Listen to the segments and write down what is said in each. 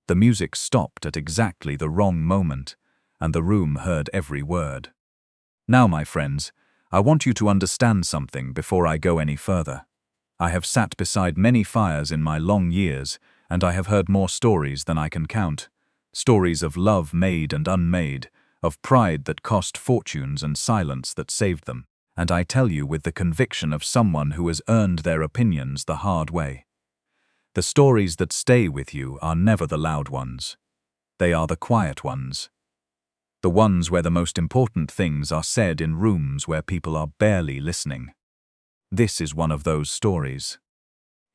The music stopped at exactly the wrong moment, and the room heard every word. Now, my friends, I want you to understand something before I go any further. I have sat beside many fires in my long years, and I have heard more stories than I can count. Stories of love made and unmade, of pride that cost fortunes and silence that saved them. And I tell you with the conviction of someone who has earned their opinions the hard way. The stories that stay with you are never the loud ones. They are the quiet ones. The ones where the most important things are said in rooms where people are barely listening. This is one of those stories.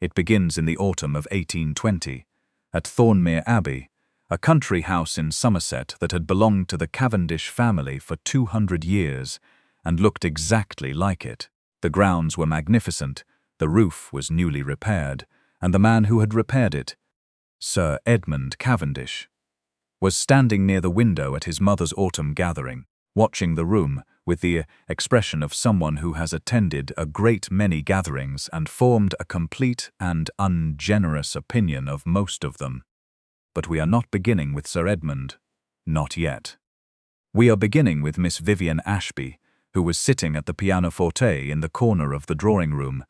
It begins in the autumn of 1820, at Thornmere Abbey, a country house in Somerset that had belonged to the Cavendish family for 200 years and looked exactly like it. The grounds were magnificent, the roof was newly repaired, and the man who had repaired it, Sir Edmund Cavendish, was standing near the window at his mother's autumn gathering, watching the room with the expression of someone who has attended a great many gatherings and formed a complete and ungenerous opinion of most of them. But we are not beginning with Sir Edmund. Not yet. We are beginning with Miss Vivienne Ashby, who was sitting at the pianoforte in the corner of the drawing-room,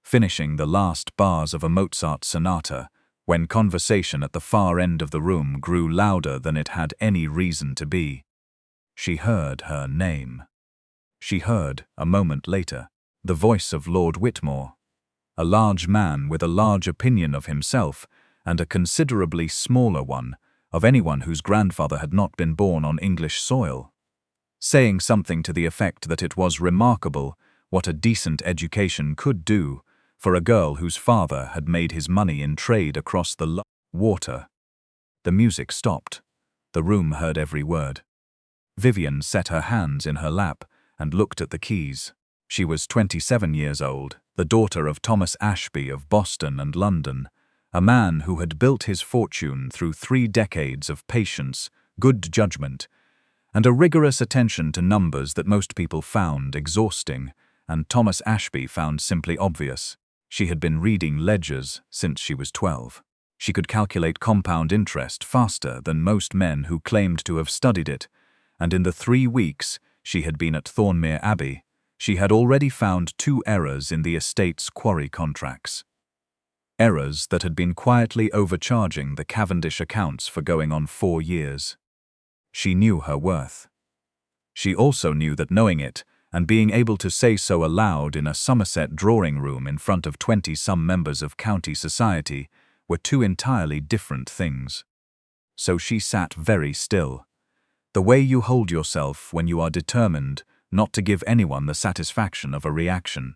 finishing the last bars of a Mozart sonata, when conversation at the far end of the room grew louder than it had any reason to be. She heard her name. She heard, a moment later, the voice of Lord Whitmore, a large man with a large opinion of himself and a considerably smaller one of anyone whose grandfather had not been born on English soil, saying something to the effect that it was remarkable what a decent education could do for a girl whose father had made his money in trade across the water. The music stopped. The room heard every word. Vivienne set her hands in her lap and looked at the keys. She was 27 years old, the daughter of Thomas Ashby of Boston and London, a man who had built his fortune through 3 decades of patience, good judgment, and a rigorous attention to numbers that most people found exhausting, and Thomas Ashby found simply obvious. She had been reading ledgers since she was 12. She could calculate compound interest faster than most men who claimed to have studied it, and in the 3 weeks she had been at Thornmere Abbey, she had already found 2 errors in the estate's quarry contracts. Errors that had been quietly overcharging the Cavendish accounts for going on 4 years. She knew her worth. She also knew that knowing it, and being able to say so aloud in a Somerset drawing-room in front of 20-some members of county society, were 2 entirely different things. So she sat very still, the way you hold yourself when you are determined not to give anyone the satisfaction of a reaction.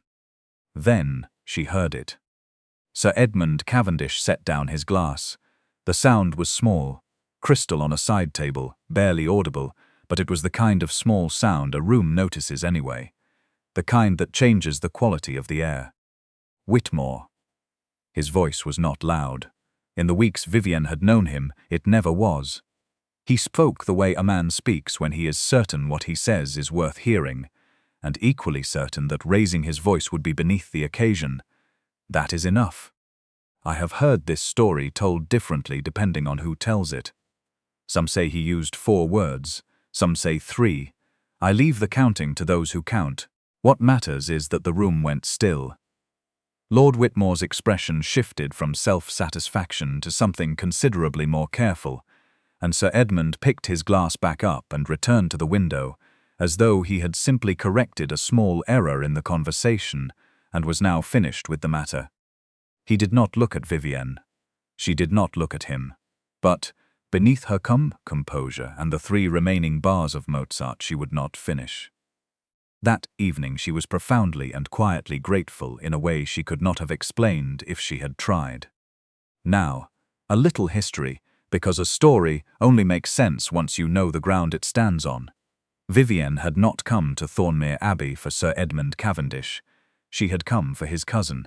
Then she heard it. Sir Edmund Cavendish set down his glass. The sound was small, crystal on a side table, barely audible, but it was the kind of small sound a room notices anyway, the kind that changes the quality of the air. Whitmore. His voice was not loud. In the weeks Vivienne had known him, it never was. He spoke the way a man speaks when he is certain what he says is worth hearing, and equally certain that raising his voice would be beneath the occasion. That is enough. I have heard this story told differently depending on who tells it. Some say he used 4 words, some say 3. I leave the counting to those who count. What matters is that the room went still. Lord Whitmore's expression shifted from self-satisfaction to something considerably more careful, and Sir Edmund picked his glass back up and returned to the window, as though he had simply corrected a small error in the conversation and was now finished with the matter. He did not look at Vivienne. She did not look at him. But, beneath her composure and the 3 remaining bars of Mozart she would not finish. That evening she was profoundly and quietly grateful in a way she could not have explained if she had tried. Now, a little history, because a story only makes sense once you know the ground it stands on. Vivienne had not come to Thornmere Abbey for Sir Edmund Cavendish. She had come for his cousin.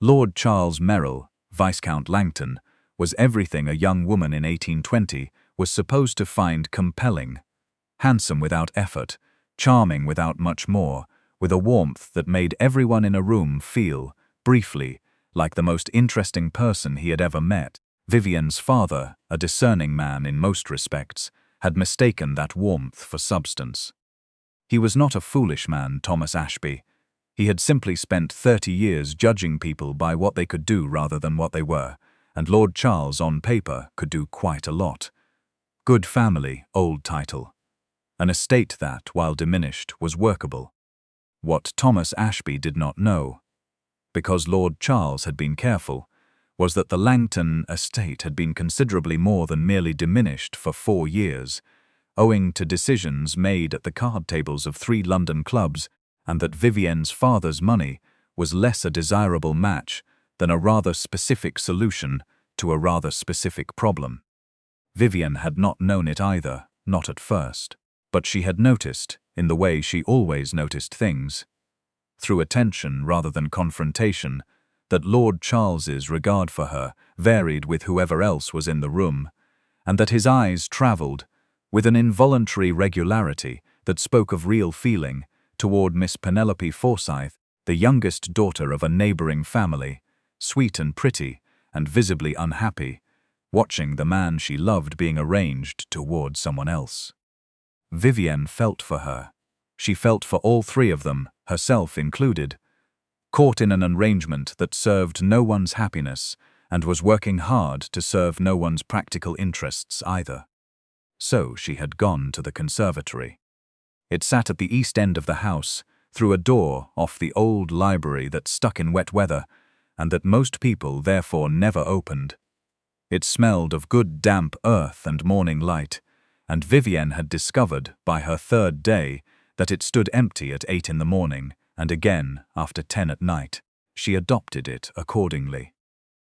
Lord Charles Merrill, Viscount Langton, was everything a young woman in 1820 was supposed to find compelling. Handsome without effort, charming without much more, with a warmth that made everyone in a room feel, briefly, like the most interesting person he had ever met. Vivienne's father, a discerning man in most respects, had mistaken that warmth for substance. He was not a foolish man, Thomas Ashby. He had simply spent 30 years judging people by what they could do rather than what they were, and Lord Charles, on paper, could do quite a lot. Good family, old title. An estate that, while diminished, was workable. What Thomas Ashby did not know, because Lord Charles had been careful, was that the Langton estate had been considerably more than merely diminished for 4 years, owing to decisions made at the card tables of 3 London clubs, and that Vivienne's father's money was less a desirable match than a rather specific solution to a rather specific problem. Vivienne had not known it either, not at first, but she had noticed, in the way she always noticed things, through attention rather than confrontation, that Lord Charles's regard for her varied with whoever else was in the room, and that his eyes travelled, with an involuntary regularity that spoke of real feeling, toward Miss Penelope Forsyth, the youngest daughter of a neighbouring family, sweet and pretty, and visibly unhappy, watching the man she loved being arranged toward someone else. Vivienne felt for her. She felt for all 3 of them, herself included, caught in an arrangement that served no one's happiness and was working hard to serve no one's practical interests either. So she had gone to the conservatory. It sat at the east end of the house, through a door off the old library that stuck in wet weather, and that most people therefore never opened. It smelled of good damp earth and morning light, and Vivienne had discovered, by her 3rd day, that it stood empty at 8 in the morning, and again after 10 at night. She adopted it accordingly.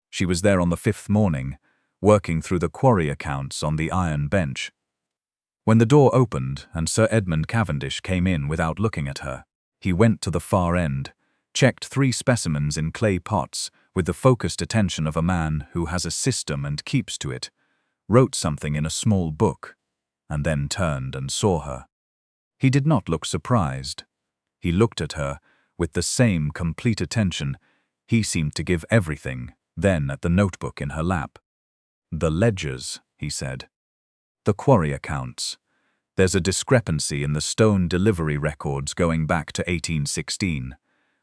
She was there on the 5th morning, working through the quarry accounts on the iron bench, when the door opened and Sir Edmund Cavendish came in without looking at her. He went to the far end, checked 3 specimens in clay pots with the focused attention of a man who has a system and keeps to it, wrote something in a small book, and then turned and saw her. He did not look surprised. He looked at her with the same complete attention he seemed to give everything, then at the notebook in her lap. "The ledgers," he said. "The quarry accounts. There's a discrepancy in the stone delivery records going back to 1816.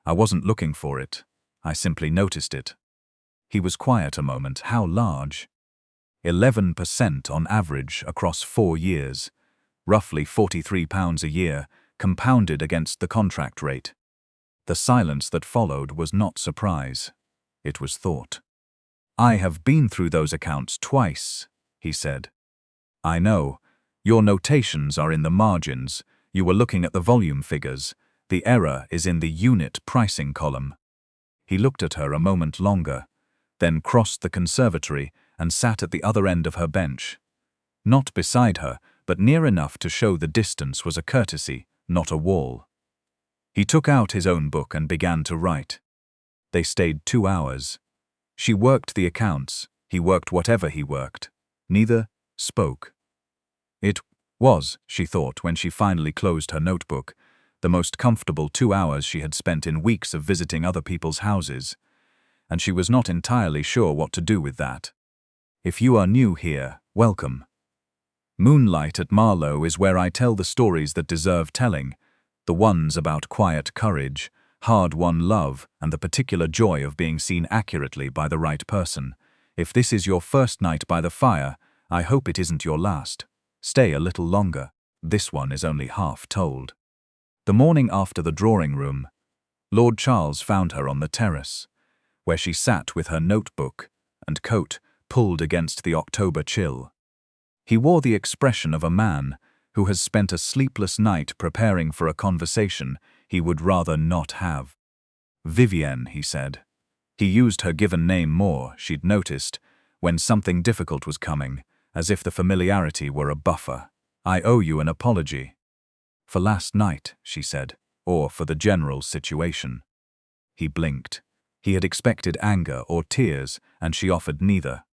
I wasn't looking for it. I simply noticed it." He was quiet a moment. How large? 11% on average across 4 years, roughly £43 a year, compounded against the contract rate. The silence that followed was not surprise. It was thought. "I have been through those accounts twice," he said. "I know. Your notations are in the margins. You were looking at the volume figures. The error is in the unit pricing column." He looked at her a moment longer, then crossed the conservatory and sat at the other end of her bench. Not beside her, but near enough to show the distance was a courtesy, not a wall. He took out his own book and began to write. They stayed 2 hours. She worked the accounts, he worked whatever he worked. Neither spoke. It was, she thought when she finally closed her notebook, the most comfortable 2 hours she had spent in weeks of visiting other people's houses, and she was not entirely sure what to do with that. If you are new here, welcome. Moonlight at Marlowe is where I tell the stories that deserve telling, the ones about quiet courage, hard-won love, and the particular joy of being seen accurately by the right person. If this is your first night by the fire, I hope it isn't your last. Stay a little longer. This one is only half told. The morning after the drawing room, Lord Charles found her on the terrace, where she sat with her notebook and coat pulled against the October chill. He wore the expression of a man who has spent a sleepless night preparing for a conversation he would rather not have. "Vivienne," he said. He used her given name more, she'd noticed, when something difficult was coming, as if the familiarity were a buffer. "I owe you an apology." "For last night," she said, "or for the general situation." He blinked. He had expected anger or tears, and she offered neither.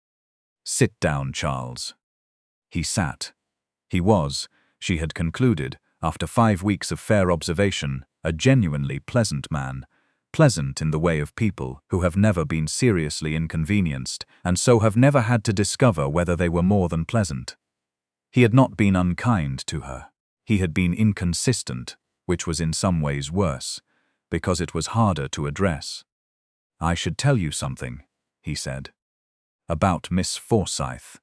"Sit down, Charles." He sat. He was, she had concluded, after 5 weeks of fair observation, a genuinely pleasant man, pleasant in the way of people who have never been seriously inconvenienced and so have never had to discover whether they were more than pleasant. He had not been unkind to her. He had been inconsistent, which was in some ways worse, because it was harder to address. "I should tell you something," he said. "About Miss Forsyth."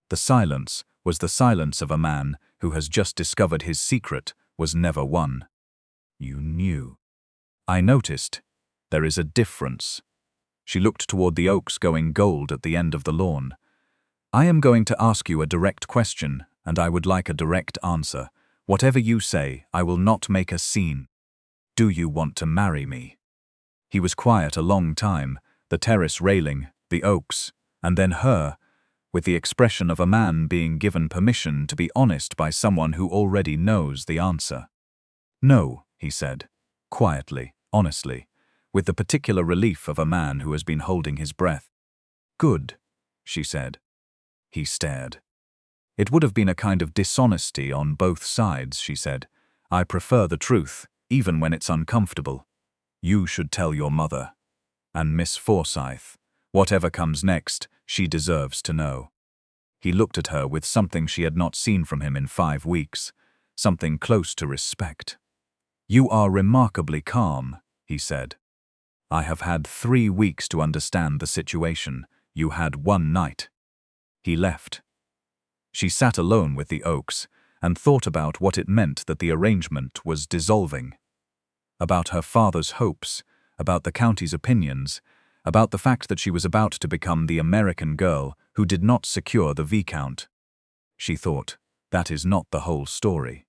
The silence was the silence of a man who has just discovered his secret was never won. "You knew." "I noticed. There is a difference." She looked toward the oaks going gold at the end of the lawn. "I am going to ask you a direct question, and I would like a direct answer. Whatever you say, I will not make a scene. Do you want to marry me?" He was quiet a long time, the terrace railing, the oaks, and then her, with the expression of a man being given permission to be honest by someone who already knows the answer. "No," he said, quietly, honestly, with the particular relief of a man who has been holding his breath. "Good," she said. He stared. "It would have been a kind of dishonesty on both sides," she said. "I prefer the truth, even when it's uncomfortable. You should tell your mother. And Miss Forsyth, whatever comes next, she deserves to know." He looked at her with something she had not seen from him in 5 weeks, something close to respect. "You are remarkably calm," he said. "I have had 3 weeks to understand the situation. You had 1 night." He left. She sat alone with the oaks and thought about what it meant that the arrangement was dissolving. About her father's hopes, about the county's opinions, about the fact that she was about to become the American girl who did not secure the Viscount. She thought, that is not the whole story.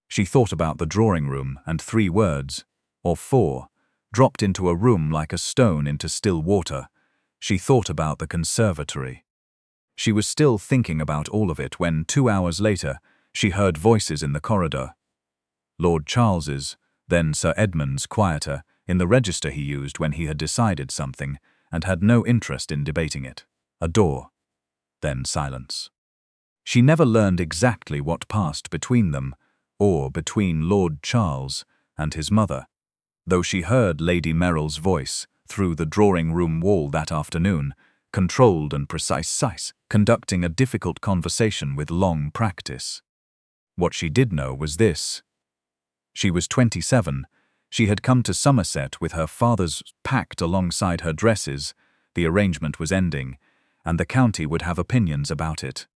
She thought about the drawing room and 3 words, or 4, dropped into a room like a stone into still water. She thought about the conservatory. She was still thinking about all of it when 2 hours later she heard voices in the corridor. Lord Charles's, then Sir Edmund's quieter, in the register he used when he had decided something and had no interest in debating it. A door. Then silence. She never learned exactly what passed between them, or between Lord Charles and his mother, though she heard Lady Merrill's voice through the drawing-room wall that afternoon, controlled and precise, conducting a difficult conversation with long practice. What she did know was this. She was 27. She had come to Somerset with her father's packed alongside her dresses. The arrangement was ending, and the county would have opinions about it.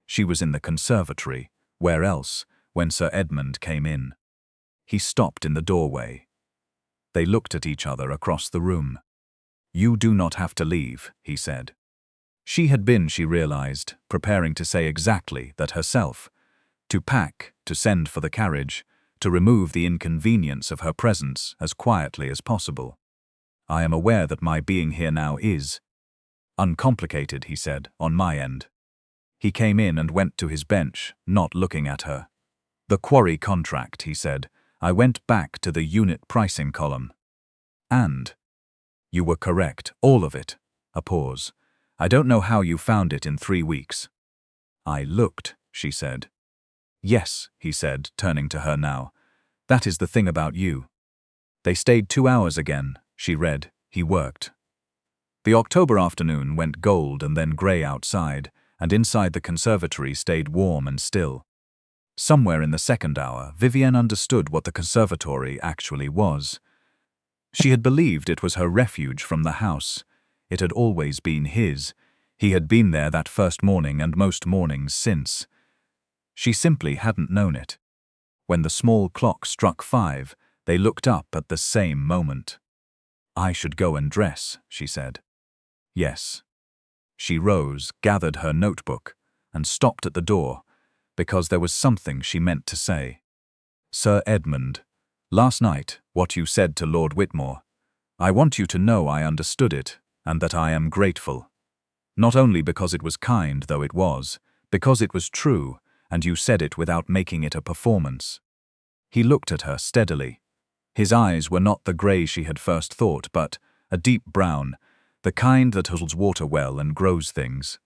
She was in the conservatory, where else, when Sir Edmund came in. He stopped in the doorway. They looked at each other across the room. "You do not have to leave," he said. She had been, she realized, preparing to say exactly that herself. To pack, to send for the carriage, to remove the inconvenience of her presence as quietly as possible. "I am aware that my being here now is uncomplicated," he said, "on my end." He came in and went to his bench, not looking at her. "The quarry contract," he said. "I went back to the unit pricing column. And you were correct, all of it." A pause. "I don't know how you found it in 3 weeks." "I looked," she said. "Yes," he said, turning to her now. "That is the thing about you." They stayed 2 hours again. She read. He worked. The October afternoon went gold and then grey outside, and inside the conservatory stayed warm and still. Somewhere in the 2nd hour, Vivienne understood what the conservatory actually was. She had believed it was her refuge from the house. It had always been his. He had been there that first morning and most mornings since. She simply hadn't known it. When the small clock struck 5, they looked up at the same moment. "I should go and dress," she said. "Yes." She rose, gathered her notebook, and stopped at the door, because there was something she meant to say. "Sir Edmund, last night, what you said to Lord Whitmore, I want you to know I understood it, and that I am grateful. Not only because it was kind, though it was, because it was true, and you said it without making it a performance." He looked at her steadily. His eyes were not the grey she had first thought, but a deep brown, the kind that holds water well and grows things.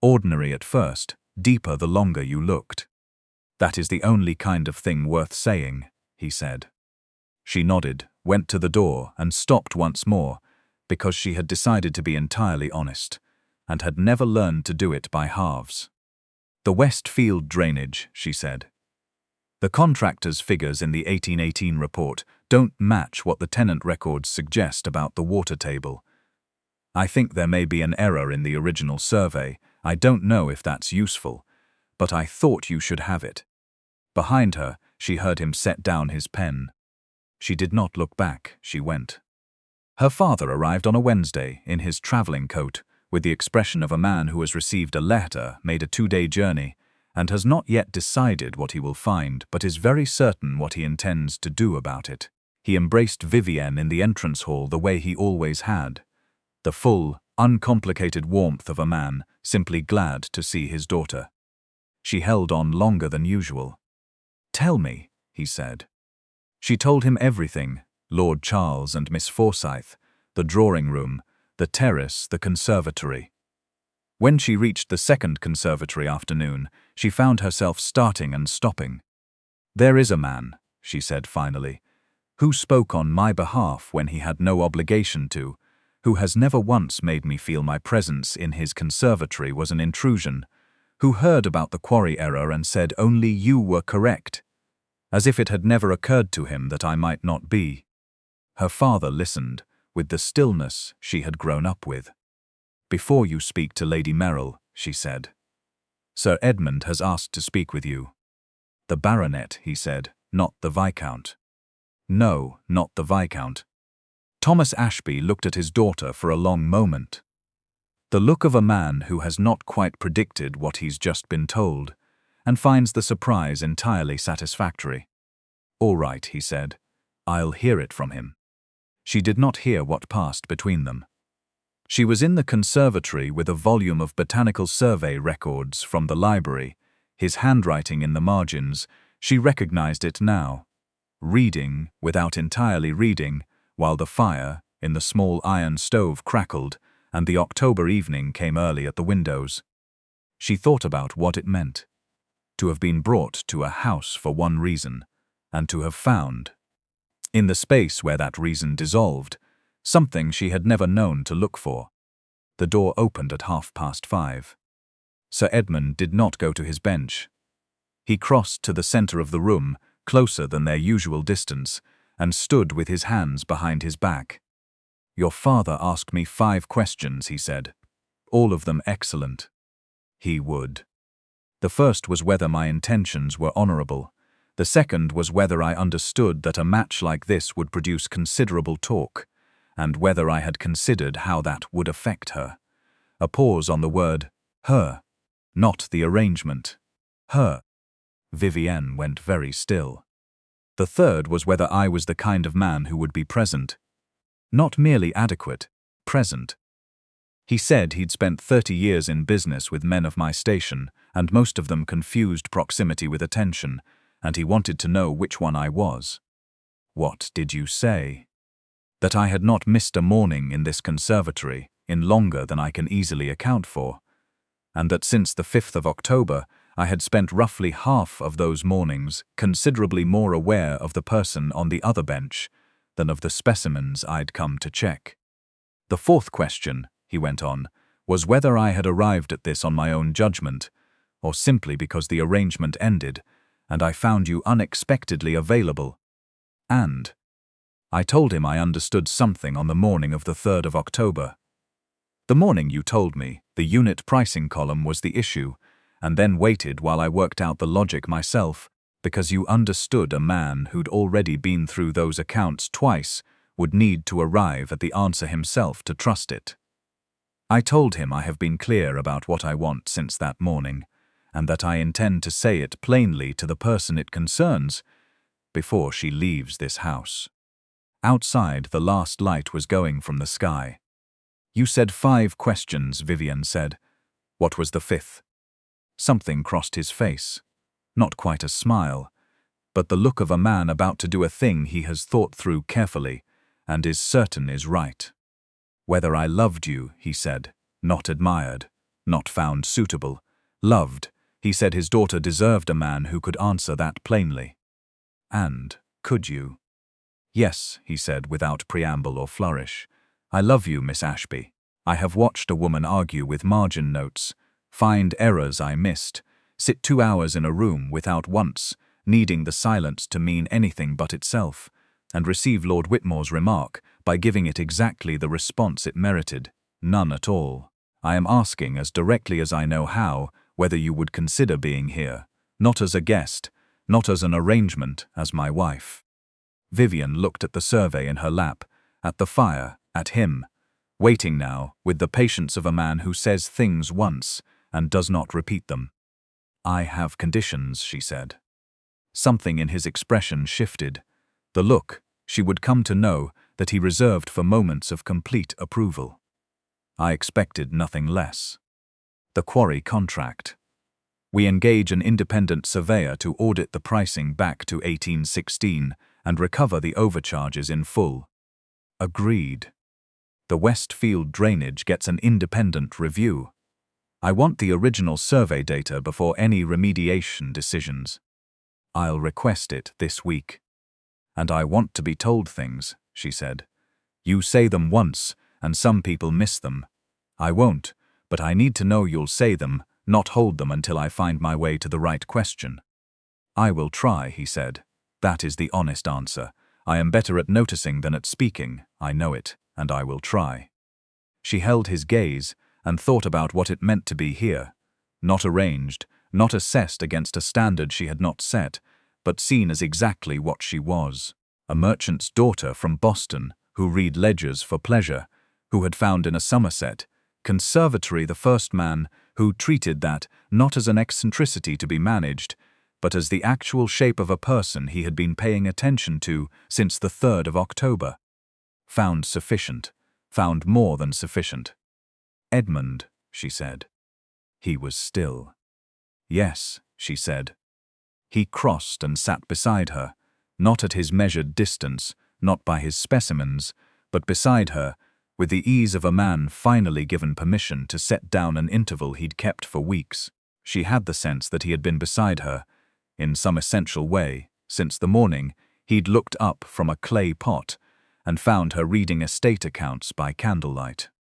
Ordinary at first, deeper the longer you looked. "That is the only kind of thing worth saying," he said. She nodded, went to the door and stopped once more, because she had decided to be entirely honest, and had never learned to do it by halves. "The West Field drainage," she said. "The contractor's figures in the 1818 report don't match what the tenant records suggest about the water table. I think there may be an error in the original survey. I don't know if that's useful, but I thought you should have it." Behind her, she heard him set down his pen. She did not look back, she went. Her father arrived on a Wednesday in his travelling coat, with the expression of a man who has received a letter, made a 2-day journey, and has not yet decided what he will find, but is very certain what he intends to do about it. He embraced Vivienne in the entrance hall the way he always had, the full, uncomplicated warmth of a man simply glad to see his daughter. She held on longer than usual. "Tell me," he said. She told him everything: Lord Charles and Miss Forsyth, the drawing-room, the terrace, the conservatory. When she reached the second conservatory afternoon, she found herself starting and stopping. "There is a man," she said finally, "who spoke on my behalf when he had no obligation to, who has never once made me feel my presence in his conservatory was an intrusion, who heard about the quarry error and said only you were correct, as if it had never occurred to him that I might not be." Her father listened, with the stillness she had grown up with. "Before you speak to Lady Merrill," she said, "Sir Edmund has asked to speak with you." "The baronet," he said, "not the Viscount." "No, not the Viscount." Thomas Ashby looked at his daughter for a long moment. The look of a man who has not quite predicted what he's just been told, and finds the surprise entirely satisfactory. "All right," he said, "I'll hear it from him." She did not hear what passed between them. She was in the conservatory with a volume of botanical survey records from the library, his handwriting in the margins. She recognized it now. Reading, without entirely reading, while the fire in the small iron stove crackled and the October evening came early at the windows. She thought about what it meant to have been brought to a house for one reason, and to have found, in the space where that reason dissolved, something she had never known to look for. The door opened at 5:30. Sir Edmund did not go to his bench. He crossed to the centre of the room, closer than their usual distance, and stood with his hands behind his back. "Your father asked me 5 questions, he said. All of them excellent." He would. "The first was whether my intentions were honourable. The second was whether I understood that a match like this would produce considerable talk, and whether I had considered how that would affect her." A pause on the word her, not the arrangement. Her. Vivienne went very still. "The third was whether I was the kind of man who would be present. Not merely adequate, present. He said he'd spent 30 years in business with men of my station, and most of them confused proximity with attention, and he wanted to know which one I was." "What did you say?" "That I had not missed a morning in this conservatory in longer than I can easily account for, and that since the 5th of October I had spent roughly half of those mornings considerably more aware of the person on the other bench than of the specimens I'd come to check. The fourth question," he went on, "was whether I had arrived at this on my own judgment, or simply because the arrangement ended, and I found you unexpectedly available. And I told him I understood something on the morning of the 3rd of October. The morning you told me the unit pricing column was the issue, and then waited while I worked out the logic myself, because you understood a man who'd already been through those accounts twice would need to arrive at the answer himself to trust it. I told him I have been clear about what I want since that morning, and that I intend to say it plainly to the person it concerns before she leaves this house." Outside, the last light was going from the sky. "You said 5 questions," Vivienne said. "What was the 5th?" Something crossed his face. Not quite a smile, but the look of a man about to do a thing he has thought through carefully, and is certain is right. "Whether I loved you," he said, "not admired, not found suitable. Loved." He said his daughter deserved a man who could answer that plainly. "And could you?" "Yes," he said without preamble or flourish. "I love you, Miss Ashby. I have watched a woman argue with margin notes, find errors I missed, sit 2 hours in a room without once needing the silence to mean anything but itself, and receive Lord Whitmore's remark by giving it exactly the response it merited, none at all. I am asking as directly as I know how whether you would consider being here, not as a guest, not as an arrangement, as my wife." Vivienne looked at the survey in her lap, at the fire, at him, waiting now with the patience of a man who says things once and does not repeat them. "I have conditions," she said. Something in his expression shifted. The look, she would come to know, that he reserved for moments of complete approval. "I expected nothing less. The quarry contract. We engage an independent surveyor to audit the pricing back to 1816 and recover the overcharges in full." "Agreed. The Westfield drainage gets an independent review. I want the original survey data before any remediation decisions. I'll request it this week." "And I want to be told things," she said. "You say them once, and some people miss them. I won't, but I need to know you'll say them, not hold them until I find my way to the right question." "I will try," he said. "That is the honest answer. I am better at noticing than at speaking, I know it, and I will try." She held his gaze and thought about what it meant to be here, not arranged, not assessed against a standard she had not set, but seen as exactly what she was, a merchant's daughter from Boston who read ledgers for pleasure, who had found in a Somerset conservatory the first man who treated that not as an eccentricity to be managed, but as the actual shape of a person he had been paying attention to since the 3rd of October. Found sufficient, found more than sufficient. "Edmund," she said. He was still. "Yes," she said. He crossed and sat beside her, not at his measured distance, not by his specimens, but beside her, with the ease of a man finally given permission to set down an interval he'd kept for weeks. She had the sense that he had been beside her, in some essential way, since the morning he'd looked up from a clay pot and found her reading estate accounts by candlelight.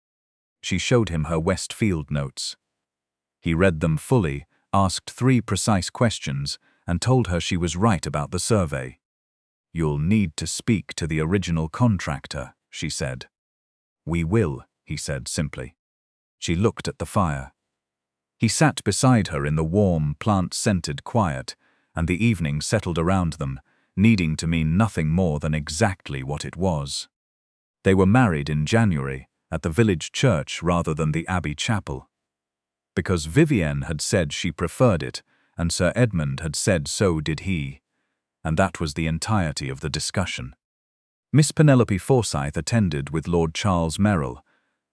She showed him her Westfield notes. He read them fully, asked 3 precise questions, and told her she was right about the survey. "You'll need to speak to the original contractor," she said. "We will," he said simply. She looked at the fire. He sat beside her in the warm, plant-scented quiet, and the evening settled around them, needing to mean nothing more than exactly what it was. They were married in January, at the village church rather than the Abbey chapel. Because Vivienne had said she preferred it, and Sir Edmund had said so did he, and that was the entirety of the discussion. Miss Penelope Forsyth attended with Lord Charles Merrill,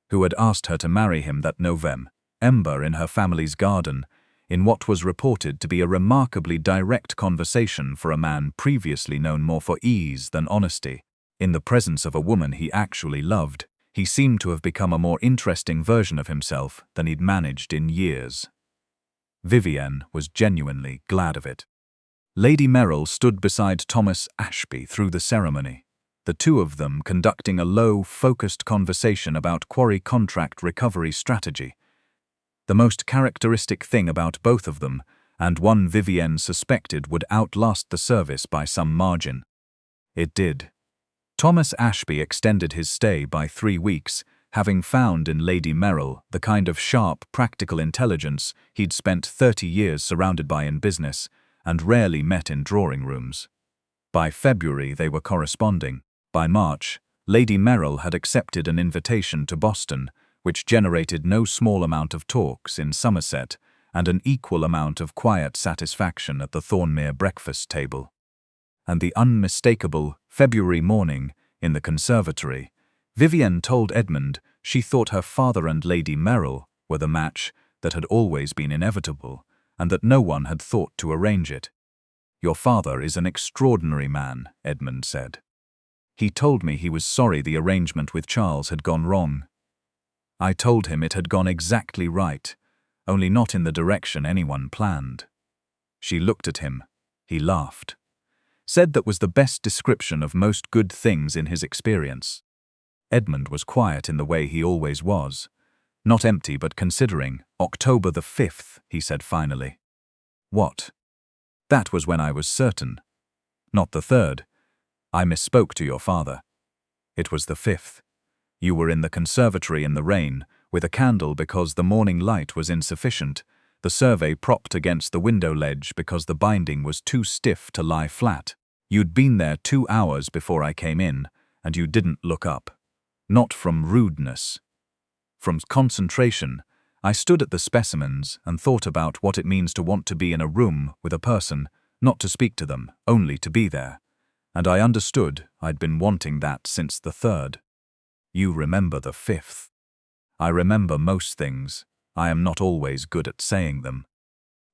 who had asked her to marry him that November in her family's garden, in what was reported to be a remarkably direct conversation for a man previously known more for ease than honesty. In the presence of a woman he actually loved, he seemed to have become a more interesting version of himself than he'd managed in years. Vivienne was genuinely glad of it. Lady Merrill stood beside Thomas Ashby through the ceremony, the two of them conducting a low, focused conversation about quarry contract recovery strategy. The most characteristic thing about both of them, and one Vivienne suspected would outlast the service by some margin. It did. Thomas Ashby extended his stay by 3 weeks, having found in Lady Merrill the kind of sharp, practical intelligence he'd spent 30 years surrounded by in business, and rarely met in drawing rooms. By February they were corresponding. By March, Lady Merrill had accepted an invitation to Boston, which generated no small amount of talks in Somerset and an equal amount of quiet satisfaction at the Thornmere breakfast table. And the unmistakable February morning, in the conservatory, Vivienne told Edmund she thought her father and Lady Merrill were the match that had always been inevitable, and that no one had thought to arrange it. "Your father is an extraordinary man," Edmund said. "He told me he was sorry the arrangement with Charles had gone wrong. I told him it had gone exactly right, only not in the direction anyone planned." She looked at him. He laughed. said that was the best description of most good things in his experience. Edmund was quiet in the way he always was. Not empty but considering. October the 5th, he said finally. What? That was when I was certain. Not the 3rd. I misspoke to your father. It was the 5th. You were in the conservatory in the rain, with a candle because the morning light was insufficient, the survey propped against the window ledge because the binding was too stiff to lie flat. You'd been there 2 hours before I came in, and you didn't look up. Not from rudeness. From concentration. I stood at the specimens and thought about what it means to want to be in a room with a person, not to speak to them, only to be there. And I understood I'd been wanting that since the 3rd. You remember the 5th. I remember most things. I am not always good at saying them.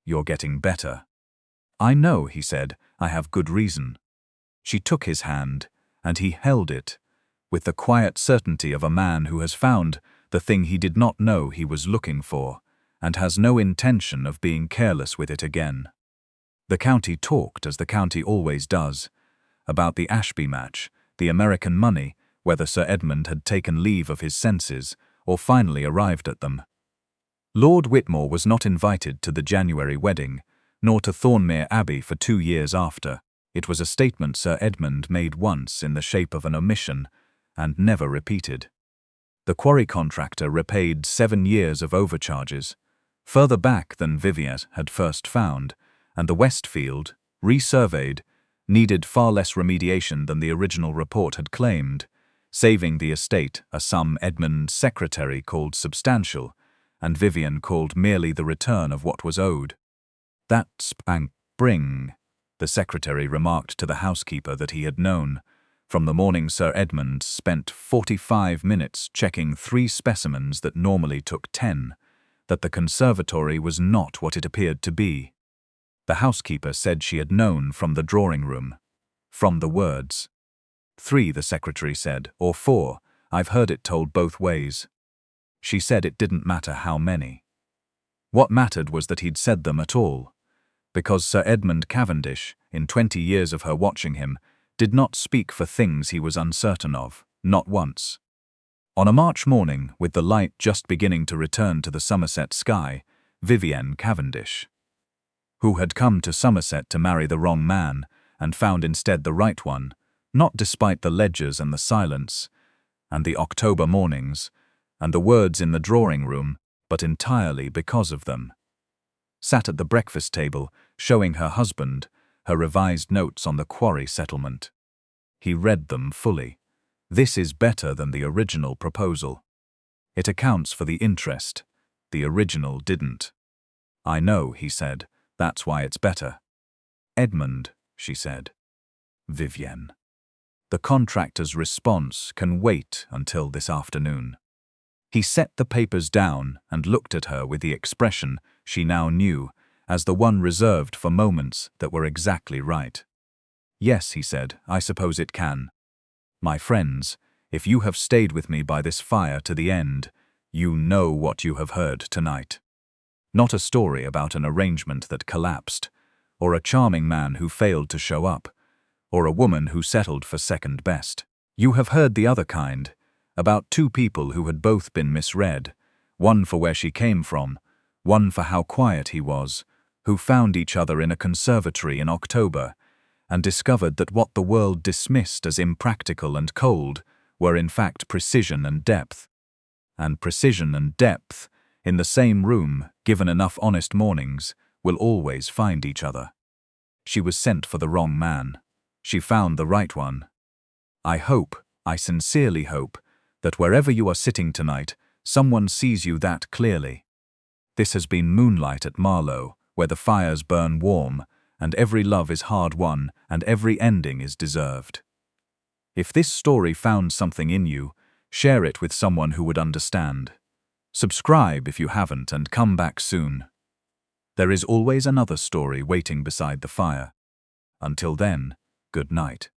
You're getting better. I know, he said, I have good reason. She took his hand, and he held it, with the quiet certainty of a man who has found the thing he did not know he was looking for, and has no intention of being careless with it again. The county talked, as the county always does, about the Ashby match, the American money, whether Sir Edmund had taken leave of his senses, or finally arrived at them. Lord Whitmore was not invited to the January wedding, nor to Thornmere Abbey for 2 years after. It was a statement Sir Edmund made once in the shape of an omission, and never repeated. The quarry contractor repaid 7 years of overcharges, further back than Vivienne had first found, and the Westfield, resurveyed, needed far less remediation than the original report had claimed, saving the estate a sum Edmund's secretary called substantial, and Vivienne called merely the return of what was owed. That spring, the secretary remarked to the housekeeper that he had known, from the morning Sir Edmund spent 45 minutes checking 3 specimens that normally took 10, that the conservatory was not what it appeared to be. The housekeeper said she had known from the drawing-room, from the words. 3, the secretary said, or 4, I've heard it told both ways. She said it didn't matter how many. What mattered was that he'd said them at all, because Sir Edmund Cavendish, in 20 years of her watching him, did not speak for things he was uncertain of, not once. On a March morning, with the light just beginning to return to the Somerset sky, Vivienne Cavendish, who had come to Somerset to marry the wrong man, and found instead the right one, not despite the ledgers and the silence, and the October mornings, and the words in the drawing-room, but entirely because of them, sat at the breakfast table, showing her husband her revised notes on the quarry settlement. He read them fully. This is better than the original proposal. It accounts for the interest. The original didn't. I know, he said. That's why it's better. Edmund, she said. Vivienne. The contractor's response can wait until this afternoon. He set the papers down and looked at her with the expression she now knew as the one reserved for moments that were exactly right. Yes, he said, I suppose it can. My friends, if you have stayed with me by this fire to the end, you know what you have heard tonight. Not a story about an arrangement that collapsed, or a charming man who failed to show up, or a woman who settled for second best. You have heard the other kind, about 2 people who had both been misread, one for where she came from, one for how quiet he was, who found each other in a conservatory in October, and discovered that what the world dismissed as impractical and cold were in fact precision and depth. And precision and depth, in the same room, given enough honest mornings, will always find each other. She was sent for the wrong man. She found the right one. I sincerely hope, that wherever you are sitting tonight, someone sees you that clearly. This has been Moonlight at Marlowe, where the fires burn warm, and every love is hard won, and every ending is deserved. If this story found something in you, share it with someone who would understand. Subscribe if you haven't, and come back soon. There is always another story waiting beside the fire. Until then, good night.